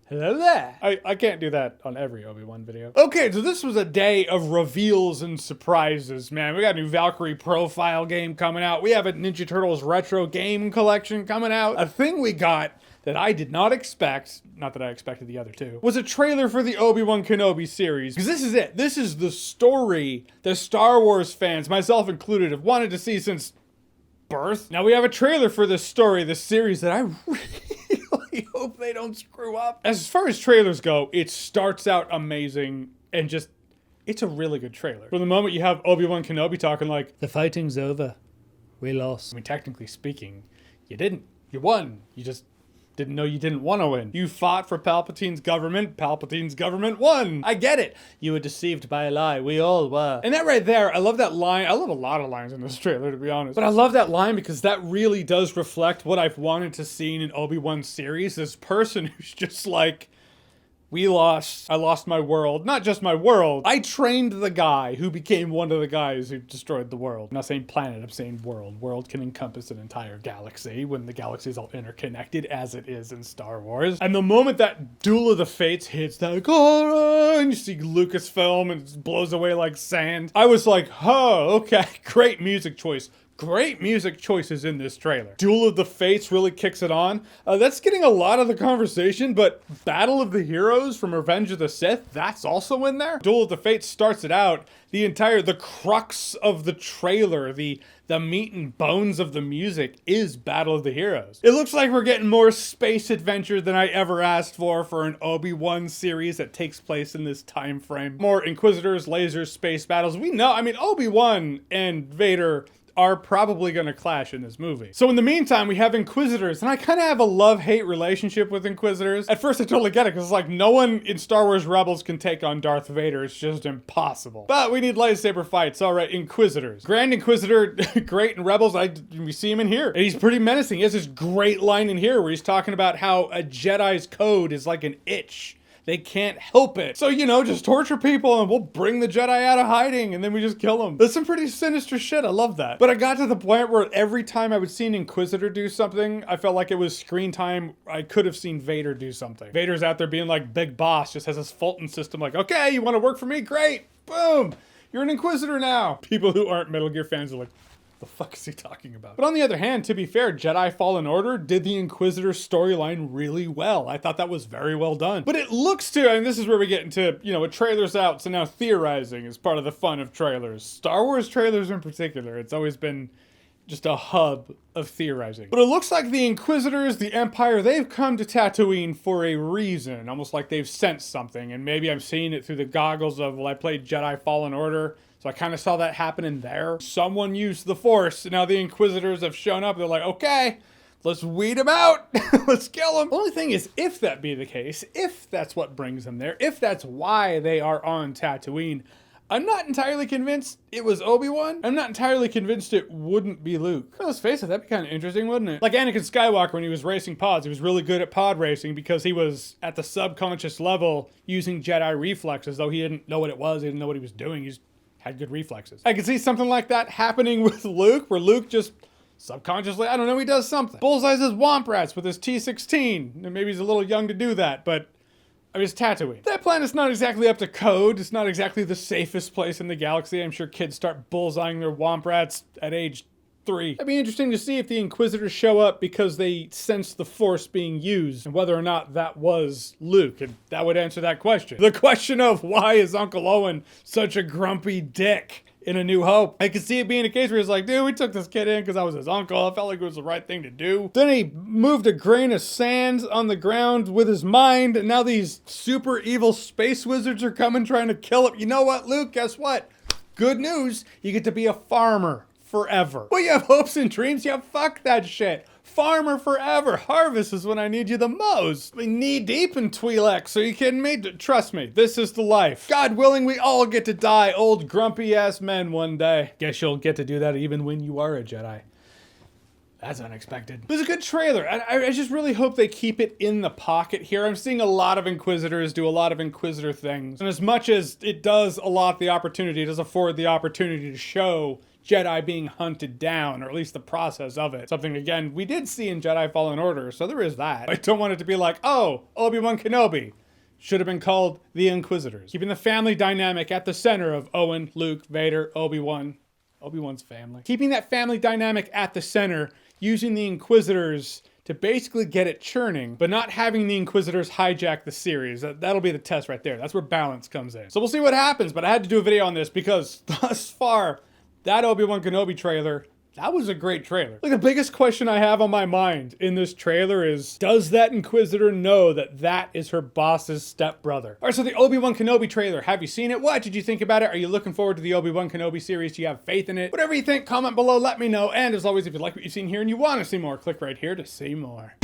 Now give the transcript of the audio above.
Hello there. I can't do that on every Obi-Wan video. Okay, so this was a day of reveals and surprises, man. We got a new Valkyrie profile game coming out. We have a Ninja Turtles retro game collection coming out. A thing we got that I did not expect, not that I expected the other two, was a trailer for the Obi-Wan Kenobi series. Because this is it. This is the story that Star Wars fans, myself included, have wanted to see since birth. Now we have a trailer for this story, this series that I really hope they don't screw up. As far as trailers go, it starts out amazing and just, it's a really good trailer. From the moment you have Obi-Wan Kenobi talking like, the fighting's over, we lost. I mean, technically speaking, you didn't. You won. You just didn't know you didn't want to win. You fought for Palpatine's government won. I get it. You were deceived by a lie. We all were. And that right there, I love that line. I love a lot of lines in this trailer, to be honest. But I love that line because that really does reflect what I've wanted to see in an Obi-Wan series. This person who's just like, we lost. I lost my world. Not just my world. I trained the guy who became one of the guys who destroyed the world. I'm not saying planet, I'm saying world. World can encompass an entire galaxy when the galaxy is all interconnected as it is in Star Wars. And the moment that Duel of the Fates hits, that like, oh, and you see Lucasfilm and it blows away like sand. I was like, oh, okay, great music choice. Great music choices in this trailer. Duel of the Fates really kicks it on. That's getting a lot of the conversation, but Battle of the Heroes from Revenge of the Sith, that's also in there. Duel of the Fates starts it out. The crux of the trailer, the meat and bones of the music is Battle of the Heroes. It looks like we're getting more space adventure than I ever asked for an Obi-Wan series that takes place in this time frame. More Inquisitors, lasers, space battles. We know, I mean, Obi-Wan and Vader are probably going to clash in this movie. So in the meantime, we have Inquisitors, and I kind of have a love-hate relationship with Inquisitors. At first, I totally get it, because it's like, no one in Star Wars Rebels can take on Darth Vader. It's just impossible. But we need lightsaber fights. All right, Inquisitors. Grand Inquisitor, great in Rebels. We see him in here. And he's pretty menacing. He has this great line in here where he's talking about how a Jedi's code is like an itch. They can't help it. So, you know, just torture people and we'll bring the Jedi out of hiding and then we just kill them. That's some pretty sinister shit. I love that. But I got to the point where every time I would see an Inquisitor do something, I felt like it was screen time. I could have seen Vader do something. Vader's out there being like big boss, just has this Fulton system like, okay, you want to work for me? Great. Boom. You're an Inquisitor now. People who aren't Metal Gear fans are like, the fuck is he talking about? But on the other hand, to be fair, Jedi Fallen Order did the Inquisitor storyline really well. I thought that was very well done. But it looks to, and this is where we get into, you know, a trailer's out, so now theorizing is part of the fun of trailers. Star Wars trailers in particular, it's always been just a hub of theorizing. But it looks like the Inquisitors, the Empire, they've come to Tatooine for a reason. Almost like they've sensed something. And maybe I'm seeing it through the goggles of, well, I played Jedi Fallen Order, so I kind of saw that happening there. Someone used the Force. Now the Inquisitors have shown up. They're like, okay, let's weed them out. Let's kill them. The only thing is, if that be the case, if that's what brings them there, if that's why they are on Tatooine, I'm not entirely convinced it was Obi-Wan. I'm not entirely convinced it wouldn't be Luke. Well, let's face it, that'd be kind of interesting, wouldn't it? Like Anakin Skywalker when he was racing pods, he was really good at pod racing because he was at the subconscious level using Jedi reflexes, though he didn't know what it was, he didn't know what he was doing, he just had good reflexes. I could see something like that happening with Luke, where Luke just subconsciously, I don't know, he does something. Bullseyes his Womp Rats with his T-16. And maybe he's a little young to do that, but I mean, it's Tatooine. That planet's not exactly up to code. It's not exactly the safest place in the galaxy. I'm sure kids start bullseyeing their Womp Rats at age 3. It'd be interesting to see if the Inquisitors show up because they sense the Force being used and whether or not that was Luke. And that would answer that question. The question of why is Uncle Owen such a grumpy dick in A New Hope? I could see it being a case where he's like, dude, we took this kid in because I was his uncle. I felt like it was the right thing to do. Then he moved a grain of sand on the ground with his mind, and now these super evil space wizards are coming trying to kill him. You know what, Luke? Guess what? Good news. You get to be a farmer forever. Well, you have hopes and dreams. Yeah, fuck that shit. Farmer forever. Harvest is when I need you the most. I mean, knee deep in Twi'lek. Are you kidding me? Trust me, this is the life. God willing, we all get to die old grumpy ass men one day. Guess you'll get to do that even when you are a Jedi. That's unexpected. It was a good trailer. I just really hope they keep it in the pocket here. I'm seeing a lot of Inquisitors do a lot of Inquisitor things. And as much as it does afford the opportunity to show Jedi being hunted down, or at least the process of it. Something, again, we did see in Jedi Fallen Order, so there is that. I don't want it to be like, oh, Obi-Wan Kenobi should have been called the Inquisitors. Keeping the family dynamic at the center of Owen, Luke, Vader, Obi-Wan. Obi-Wan's family. Keeping that family dynamic at the center, using the Inquisitors to basically get it churning, but not having the Inquisitors hijack the series. That'll be the test right there. That's where balance comes in. So we'll see what happens, but I had to do a video on this because thus far, that Obi-Wan Kenobi trailer, that was a great trailer. Like, the biggest question I have on my mind in this trailer is, does that Inquisitor know that that is her boss's stepbrother? All right, so the Obi-Wan Kenobi trailer, have you seen it? What did you think about it? Are you looking forward to the Obi-Wan Kenobi series? Do you have faith in it? Whatever you think, comment below, let me know. And as always, if you like what you've seen here and you want to see more, click right here to see more.